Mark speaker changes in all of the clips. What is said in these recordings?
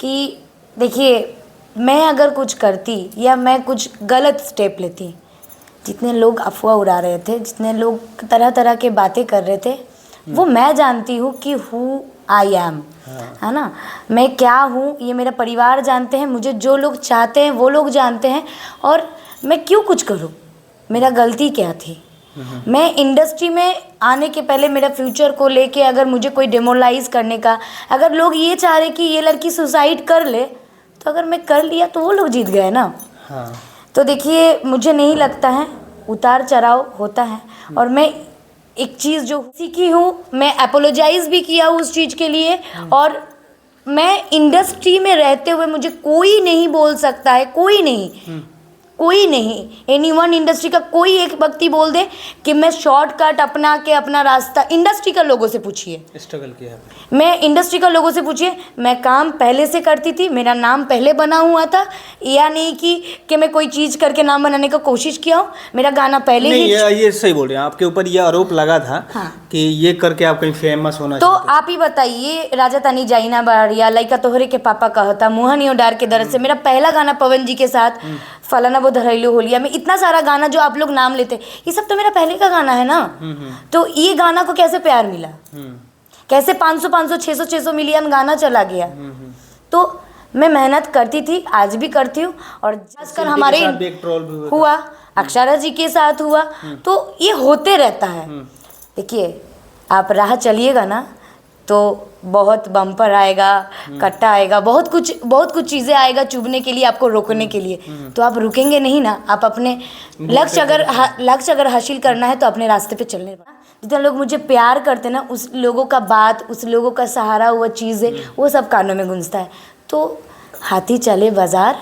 Speaker 1: कि देखिए, मैं अगर कुछ करती या मैं कुछ गलत स्टेप लेती, जितने लोग अफवाह उड़ा रहे थे, जितने लोग तरह तरह के बातें कर रहे थे, वो मैं जानती हूँ कि हु आई एम, है ना। मैं क्या हूँ ये मेरा परिवार जानते हैं, मुझे जो लोग चाहते हैं वो लोग जानते हैं, और मैं क्यों कुछ करूँ, मेरा गलती क्या थी। मैं इंडस्ट्री में आने के पहले मेरा फ्यूचर को लेके अगर मुझे कोई डिमोरलाइज करने का, अगर लोग ये चाह रहे कि ये लड़की सुसाइड कर ले, तो अगर मैं कर लिया तो वो लोग जीत गए ना।
Speaker 2: हाँ।
Speaker 1: तो देखिए, मुझे नहीं लगता है, उतार चढ़ाव होता है, और मैं एक चीज़ जो सीखी हूँ, मैं अपोलोजाइज भी किया हूँ उस चीज़ के लिए, और मैं इंडस्ट्री में रहते हुए मुझे कोई नहीं बोल सकता है, कोई नहीं, एनीवन इंडस्ट्री का कोई एक व्यक्ति बोल दे कि मैं शॉर्टकट अपना के अपना रास्ता, इंडस्ट्री का लोगों से पूछिए,
Speaker 2: स्ट्रगल किया है।
Speaker 1: मैं इंडस्ट्री का लोगों से पूछिए, मैं काम पहले से करती थी, मेरा नाम पहले बना हुआ था, या नहीं कि मैं कोई चीज़ करके नाम बनाने का कोशिश किया हूँ, मेरा गाना पहले
Speaker 2: नहीं,
Speaker 1: ही
Speaker 2: ये सही बोल रहे हैं, आपके ऊपर ये आरोप लगा था।
Speaker 1: हाँ।
Speaker 2: कि ये करके आप कहीं फेमस होना
Speaker 1: तो
Speaker 2: चाहते
Speaker 1: आप ही बताइए, राजा तानी जाइना बाड़िया, लइका तोहरे के पापा कहता, मोहनियो डार के दर्द से, मेरा पहला गाना पवन जी के साथ, फलाना वो धरैलो होलिया में, इतना सारा गाना जो आप लोग नाम लेते, ये सब तो मेरा पहले का गाना है ना। तो ये गाना को कैसे प्यार मिला, कैसे 500 600 मिलियन गाना चला गया। तो मैं मेहनत करती थी, आज भी करती हूँ, और खासकर हमारे हुआ, अक्षरा जी के साथ हुआ, तो ये होते रहता है। देखिए, आप राह चलिएगा ना तो बहुत बम्पर आएगा, कट्टा आएगा, बहुत कुछ चीज़ें आएगा चुभने के लिए, आपको रोकने के लिए, तो आप रुकेंगे नहीं ना। आप अपने लक्ष्य अगर हासिल करना है तो अपने रास्ते पे चलने। जितने लोग मुझे प्यार करते हैं ना, उस लोगों का बात, उस लोगों का सहारा हुआ चीज़ें, वो सब कानों में गूंजता है। तो हाथी चले बाजार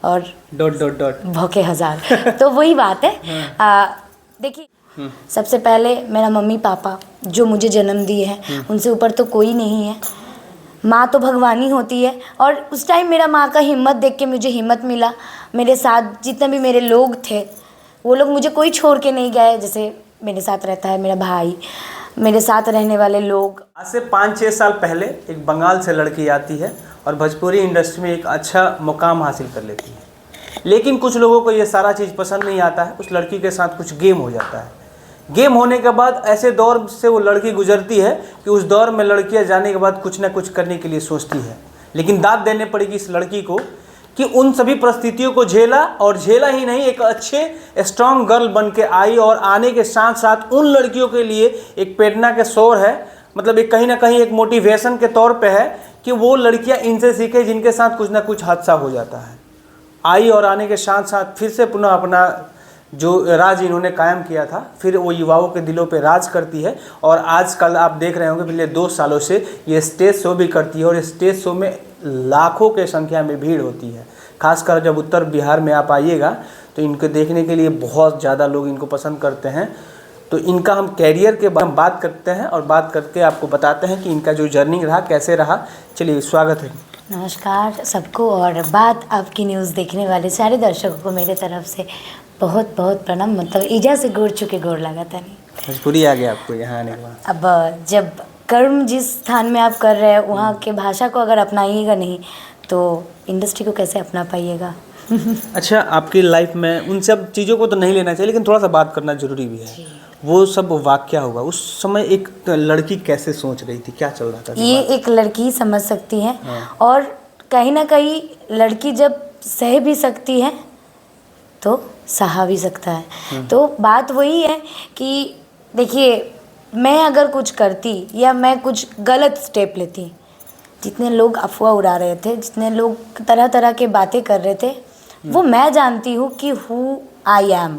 Speaker 1: और ... भौके हजार। तो वही बात है। देखिए, सबसे पहले मेरा मम्मी पापा जो मुझे जन्म दिए हैं, उनसे ऊपर तो कोई नहीं है। माँ तो भगवान ही होती है, और उस टाइम मेरा माँ का हिम्मत देख के मुझे हिम्मत मिला। मेरे साथ जितने भी मेरे लोग थे, वो लोग मुझे कोई छोड़ के नहीं गए। जैसे मेरे साथ रहता है मेरा भाई, मेरे साथ रहने वाले लोग।
Speaker 2: आज से 5-6 साल पहले एक बंगाल से लड़की आती है और भोजपुरी इंडस्ट्री में एक अच्छा मुकाम हासिल कर लेती है, लेकिन कुछ लोगों को ये सारा चीज़ पसंद नहीं आता है। उस लड़की के साथ कुछ गेम हो जाता है। गेम होने के बाद ऐसे दौर से वो लड़की गुजरती है कि उस दौर में लड़कियां जाने के बाद कुछ ना कुछ करने के लिए सोचती है, लेकिन दाद देने पड़ेगी इस लड़की को कि उन सभी परिस्थितियों को झेला, और झेला ही नहीं, एक अच्छे स्ट्रांग गर्ल बन के आई, और आने के साथ साथ उन लड़कियों के लिए एक प्रेरणा के शोर है, मतलब एक कहीं ना कहीं एक मोटिवेशन के तौर पे है कि वो लड़कियां इनसे सीखे जिनके साथ कुछ ना कुछ हादसा हो जाता है। आई और आने के साथ साथ फिर से पुनः अपना जो राज इन्होंने कायम किया था, फिर वो युवाओं के दिलों पे राज करती है। और आजकल आप देख रहे होंगे पिछले 2 सालों से ये स्टेज शो भी करती है, और स्टेज शो में लाखों के संख्या में भीड़ होती है। खासकर जब उत्तर बिहार में आप आइएगा तो इनको देखने के लिए बहुत ज़्यादा लोग इनको पसंद करते हैं। तो इनका हम कैरियर के बारे में बात करते हैं, और बात करके आपको बताते हैं कि इनका जो जर्नी रहा कैसे रहा। चलिए, स्वागत है।
Speaker 1: नमस्कार सबको, और बात आपकी न्यूज़ देखने वाले सारे दर्शकों को मेरे तरफ से बहुत बहुत प्रणाम। मतलब ईजा से गोड़ चुके गोड़ लगा था नहीं,
Speaker 2: भोजपुरी आ गया आपको यहाँ आने के बाद।
Speaker 1: अब जब कर्म जिस स्थान में आप कर रहे हैं वहाँ के भाषा को अगर अपनाइएगा नहीं तो इंडस्ट्री को कैसे अपना पाइएगा।
Speaker 2: अच्छा, आपकी लाइफ में उन सब चीज़ों को तो नहीं लेना चाहिए, लेकिन थोड़ा सा बात करना जरूरी भी है। वो सब वाकया हुआ उस समय, एक लड़की कैसे सोच रही थी, क्या चल रहा था?
Speaker 1: ये एक लड़की ही समझ सकती है। और कहीं ना कहीं लड़की जब सह भी सकती है तो सहा भी सकता है। तो बात वही है कि देखिए, मैं अगर कुछ करती या मैं कुछ गलत स्टेप लेती, जितने लोग अफवाह उड़ा रहे थे, जितने लोग तरह तरह के बातें कर रहे थे, वो मैं जानती हूँ कि हु आई एम,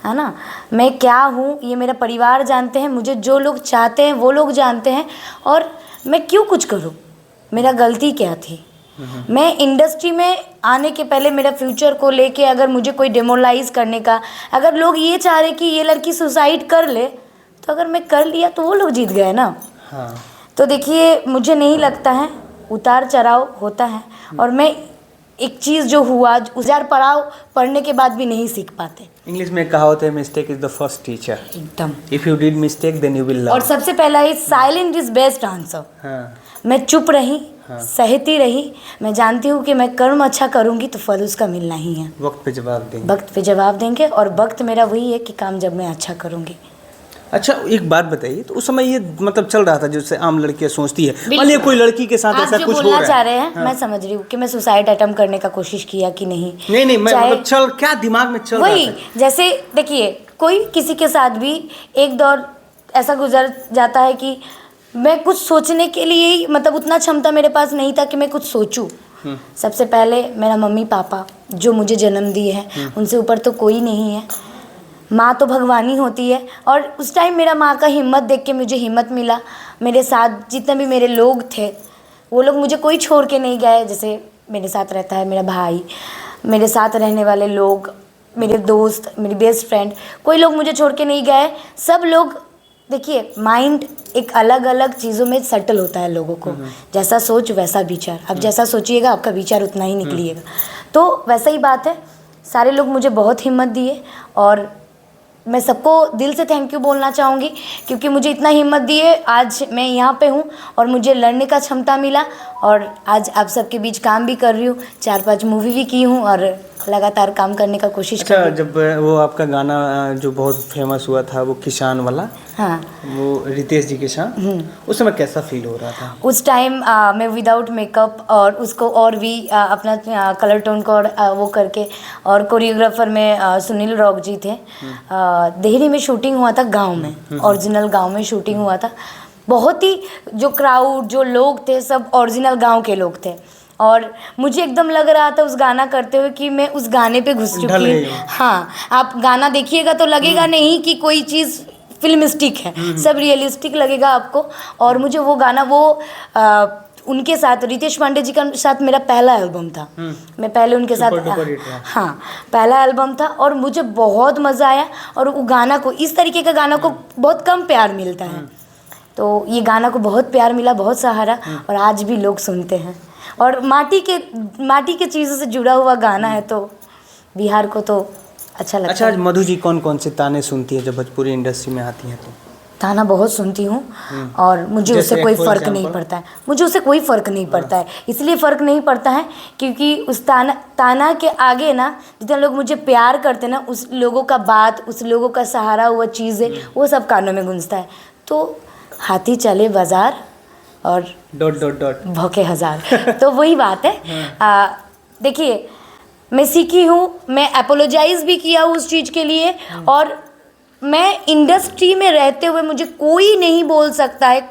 Speaker 1: है ना। मैं क्या हूँ ये मेरा परिवार जानते हैं, मुझे जो लोग चाहते हैं वो लोग जानते हैं, और मैं क्यों कुछ करूँ, मेरा गलती क्या थी। मैं इंडस्ट्री में आने के पहले मेरा फ्यूचर को लेके अगर मुझे कोई डिमोरलाइज करने का, अगर लोग ये चाह रहे कि ये लड़की सुसाइड कर ले, तो अगर मैं कर लिया तो वो लोग जीत गए ना। तो देखिए, मुझे नहीं लगता है, उतार चढ़ाव होता है, और मैं एक चीज़ जो हुआ, 1000 पढ़ाओ पढ़ने के बाद भी नहीं सीख पाते।
Speaker 2: इंग्लिश में कहावत है, mistake is the first teacher.
Speaker 1: एकदम,
Speaker 2: if you did mistake then you will learn.
Speaker 1: और सबसे पहला है साइलेंट इज बेस्ट आंसर। मैं चुप रही, सहती रही। मैं जानती हूँ कि मैं कर्म अच्छा करूँगी तो फल उसका मिलना ही है।
Speaker 2: वक्त पे जवाब देंगे।
Speaker 1: वक्त पे जवाब देंगे और वक्त मेरा वही है कि काम जब मैं अच्छा करूँगी।
Speaker 2: अच्छा, एक बात बताइए, तो उस समय ये मतलब चल रहा था जैसे आम लड़कियां सोचती है, मान लिया कोई लड़की के साथ
Speaker 1: आप
Speaker 2: ऐसा
Speaker 1: जो
Speaker 2: कुछ हो
Speaker 1: बोलना
Speaker 2: रहा
Speaker 1: चाह
Speaker 2: है।
Speaker 1: रहे हैं मैं समझ रही हूँ कि मैं सुसाइड अटेम्प्ट करने का कोशिश किया कि नहीं।
Speaker 2: नहीं मैं
Speaker 1: चाहे-
Speaker 2: मतलब चल क्या दिमाग में चल रहा
Speaker 1: वही
Speaker 2: था?
Speaker 1: जैसे देखिए कोई किसी के साथ भी एक दौर ऐसा गुजर जाता है कि मैं कुछ सोचने के लिए ही मतलब उतना क्षमता मेरे पास नहीं था कि मैं कुछ सोचूं। सबसे पहले मेरा मम्मी पापा जो मुझे जन्म दिए हैं उनसे ऊपर तो कोई नहीं है। माँ तो भगवान ही होती है और उस टाइम मेरा माँ का हिम्मत देख के मुझे हिम्मत मिला। मेरे साथ जितने भी मेरे लोग थे वो लोग मुझे कोई छोड़ के नहीं गए। जैसे मेरे साथ रहता है मेरा भाई, मेरे साथ रहने वाले लोग, मेरे दोस्त, मेरी बेस्ट फ्रेंड, कोई लोग मुझे छोड़ के नहीं गए। सब लोग देखिए माइंड एक अलग अलग चीज़ों में सेटल होता है लोगों को। जैसा सोच वैसा विचार। अब जैसा सोचिएगा आपका विचार उतना ही निकलिएगा। तो वैसा ही बात है। सारे लोग मुझे बहुत हिम्मत दिए और मैं सबको दिल से थैंक यू बोलना चाहूँगी क्योंकि मुझे इतना हिम्मत दिए आज मैं यहाँ पे हूँ और मुझे लड़ने का क्षमता मिला और आज आप सबके बीच काम भी कर रही हूँ। 4-5 मूवी भी की हूँ और लगातार काम करने का कोशिश कर
Speaker 2: अच्छा,
Speaker 1: रही हूँ।
Speaker 2: जब वो आपका गाना जो बहुत फेमस हुआ था वो किसान वाला,
Speaker 1: हाँ,
Speaker 2: वो रितेश जी के साथ, उस समय कैसा फील हो रहा था?
Speaker 1: उस टाइम मैं विदाउट मेकअप और उसको और भी अपना कलर टोन को और वो करके और कोरियोग्राफर में सुनील रॉक जी थे। देहरी में शूटिंग हुआ था गांव में, ओरिजिनल गांव में शूटिंग हुआ था। बहुत ही जो क्राउड जो लोग थे सब ओरिजिनल गांव के लोग थे और मुझे एकदम लग रहा था उस गाना करते हुए कि मैं उस गाने पे घुस
Speaker 2: ढल
Speaker 1: चुकी
Speaker 2: गई
Speaker 1: हूँ।
Speaker 2: हूँ।
Speaker 1: हाँ, आप गाना देखिएगा तो लगेगा नहीं कि कोई चीज़ फिल्मिस्टिक है, सब रियलिस्टिक लगेगा आपको। और मुझे वो गाना वो उनके साथ रितेश पांडे जी के साथ मेरा पहला एल्बम था। मैं पहले उनके साथ
Speaker 2: सुपर हिट रहा।
Speaker 1: हाँ पहला एल्बम था और मुझे बहुत मज़ा आया। और वो गाना को इस तरीके का गाना को बहुत कम प्यार मिलता है, तो ये गाना को बहुत प्यार मिला, बहुत सहारा और आज भी लोग सुनते हैं। और माटी के चीज़ों से जुड़ा हुआ गाना है तो बिहार को तो अच्छा लगता
Speaker 2: अच्छा,
Speaker 1: है।
Speaker 2: आज मधु जी कौन कौन से ताने सुनती है जब भोजपुरी इंडस्ट्री में आती हैं तो?
Speaker 1: ताना बहुत सुनती हूँ और मुझे उससे कोई फ़र्क नहीं पड़ता है। मुझे उससे कोई फ़र्क नहीं पड़ता है। इसलिए फ़र्क नहीं पड़ता है क्योंकि उस ताना के आगे ना जितने लोग मुझे प्यार करते हैं ना उस लोगों का बात, उस लोगों का सहारा हुआ चीज़ें वो सब कानों में गूंजता है। तो हाथी चले बाजार और ... भौके हज़ार तो वही बात है। देखिए मैं सीखी हूँ, मैं अपोलोजाइज़ भी किया हूँ उस चीज़ के लिए और मैं इंडस्ट्री में रहते हुए मुझे कोई नहीं बोल सकता है,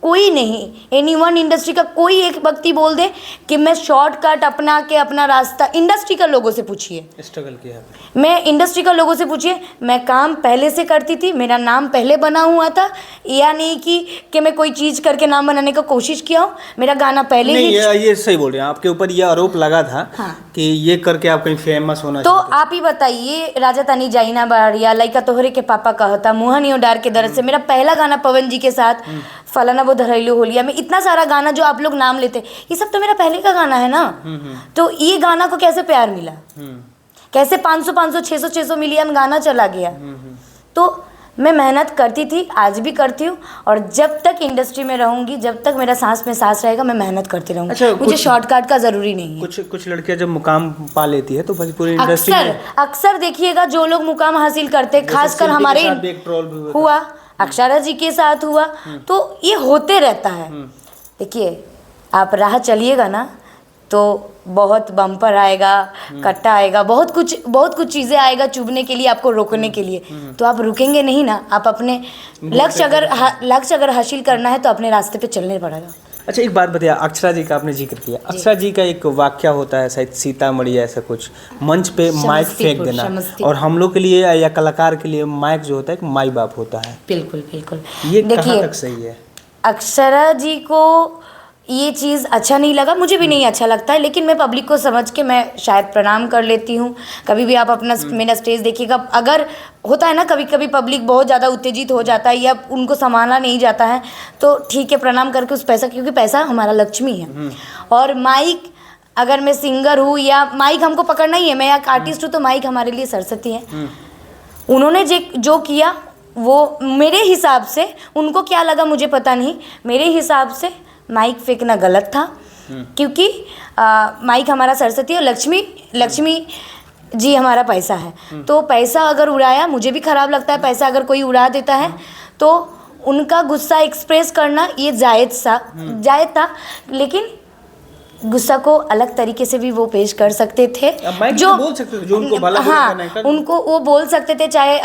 Speaker 1: कोई नहीं, एनीवन इंडस्ट्री का कोई एक व्यक्ति बोल दे कि मैं शॉर्टकट अपना के अपना रास्ता। इंडस्ट्री का लोगों से पूछिए,
Speaker 2: स्ट्रगल किया है।
Speaker 1: मैं इंडस्ट्री का लोगों से पूछिए, मैं काम पहले से करती थी, मेरा नाम पहले बना हुआ था। या नहीं कि मैं कोई चीज़ करके नाम बनाने का कोशिश किया हूँ। मेरा गाना पहले
Speaker 2: नहीं,
Speaker 1: ही
Speaker 2: ये सही बोल रहे हैं। आपके ऊपर ये आरोप लगा था कि ये करके आप कहीं फेमस होना
Speaker 1: तो
Speaker 2: चाहते
Speaker 1: आप ही बताइए, राजा तानी जाइना बाड़िया लइका तोहरे के पापा कहता मुहनियो डार के दर्द से, मेरा पहला गाना पवन जी के साथ फलाना वो धरैलू होलिया में, इतना सारा गाना जो आप लोग नाम लेते ये सब तो मेरा पहले का गाना है ना। तो ये गाना को कैसे प्यार मिला, कैसे 500 600 मिलियन गाना चला गया। तो मैं मेहनत करती थी, आज भी करती हूँ और जब तक इंडस्ट्री में रहूँगी, जब तक मेरा सांस में सांस रहेगा, मैं मेहनत करती रहूँगी।
Speaker 2: अच्छा,
Speaker 1: मुझे शॉर्टकट का ज़रूरी नहीं है।
Speaker 2: कुछ लड़कियां जब मुकाम पा लेती है तो भोजपुरी इंडस्ट्री में
Speaker 1: अक्सर देखिएगा जो लोग मुकाम हासिल करते, खासकर हमारे हुआ, अक्षरा जी के साथ हुआ, तो ये होते रहता है। देखिए आप राह चलिएगा ना तो बहुत बम्पर आएगा, कट्टा आएगा, बहुत कुछ चीज़ें आएगा चुभने के लिए, आपको रोकने के लिए। तो आप रुकेंगे नहीं ना। आप अपने लक्ष्य अगर हासिल करना है तो अपने रास्ते पे चलने पड़ेगा।
Speaker 2: अच्छा, एक बात बताइए, अक्षरा जी का आपने जिक्र किया। अक्षरा जी का एक वाक्य होता है शायद सीतामढ़ी ऐसा कुछ, मंच पे माइक फेंक देना, और हम लोग के लिए या कलाकार के लिए माइक जो होता है एक माई बाप होता है।
Speaker 1: बिल्कुल।
Speaker 2: ये कहाँ तक सही है?
Speaker 1: अक्षरा जी को ये चीज़ अच्छा नहीं लगा, मुझे भी नहीं अच्छा लगता है, लेकिन मैं पब्लिक को समझ के मैं शायद प्रणाम कर लेती हूँ। कभी भी आप अपना मेरा स्टेज देखिएगा, अगर होता है ना कभी कभी पब्लिक बहुत ज़्यादा उत्तेजित हो जाता है या उनको संभालना नहीं जाता है, तो ठीक है प्रणाम करके उस पैसा, क्योंकि पैसा हमारा लक्ष्मी है। और माइक, अगर मैं सिंगर हूँ या माइक हमको पकड़ना ही है, मैं एक आर्टिस्ट हूँ तो माइक हमारे लिए सरस्वती है। उन्होंने जो किया वो मेरे हिसाब से, उनको क्या लगा मुझे पता नहीं, मेरे हिसाब से माइक फेंकना गलत था, क्योंकि माइक हमारा सरस्वती और लक्ष्मी जी हमारा पैसा है। तो पैसा अगर उड़ाया, मुझे भी ख़राब लगता है पैसा अगर कोई उड़ा देता है, तो उनका गुस्सा एक्सप्रेस करना ये जायज़ था, लेकिन गुस्सा को अलग तरीके से भी वो पेश कर सकते थे,
Speaker 2: जो बोल सकते थे, जो उनको भला
Speaker 1: हाँ उनको वो बोल सकते थे, चाहे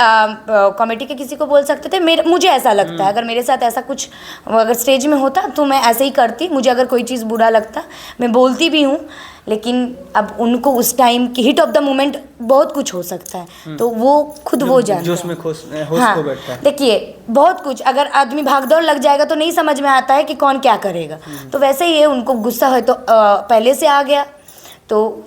Speaker 1: कमेटी के किसी को बोल सकते थे। मुझे ऐसा लगता है, अगर मेरे साथ ऐसा कुछ अगर स्टेज में होता तो मैं ऐसे ही करती। मुझे अगर कोई चीज़ बुरा लगता मैं बोलती भी हूँ, लेकिन अब उनको उस टाइम की हिट ऑफ द मोमेंट बहुत कुछ हो सकता है, तो वो खुद वो जानते
Speaker 2: जोश में होश खो बैठता है।
Speaker 1: देखिए बहुत कुछ, अगर आदमी भागदौड़ लग जाएगा तो नहीं समझ में आता है कि कौन क्या करेगा। तो वैसे ही है, उनको गुस्सा है तो पहले से आ गया, तो